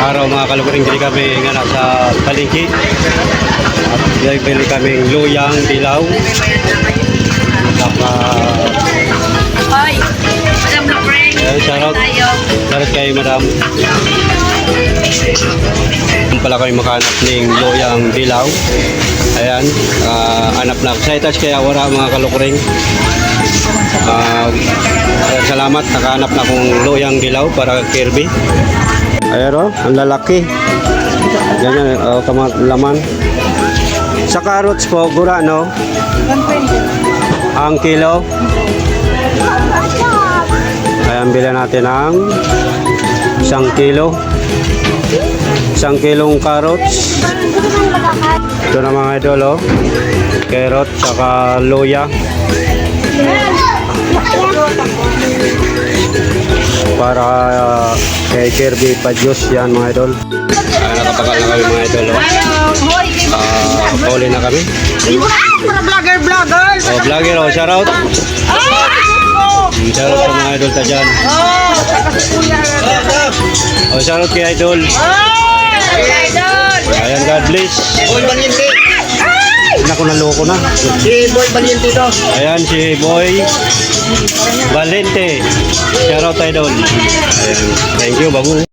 araw mga kalukuring dili kami nga nasa palengke. At bili kami luyang dilaw. Saka Hoy, Madam Lopring. shoutout kay Madam. Pala kami makahanap ng luyang dilaw. Ayan, hanap na excited kaya wala mga kalukuring. Salamat, nakahanap na akong luyang dilaw para kay Kirby. Ayan o, ang lalaki. Ganyan, laman. Sa carrots po, gura no? Ang kilo. Ayan, bilan natin ang 1 kilo. 1 kilong carrots. Ito na mga idol, oh. Carrot, saka luya. Para kay Kirby pa-juice yan mga idol. Nakapagal na kami mga idol, oh. Pauli na kami. Vlogger. Oh, vlogger, oh. Shoutout. Shoutout sa mga idol ta dyan. Oh, shoutout kay idol. Ayan, God bless. Boy Valiente. Naku, naloko na. Si Boy Valiente to. Ayan, si Boy Valente. Shoutout idol. Ayan, thank you, babu.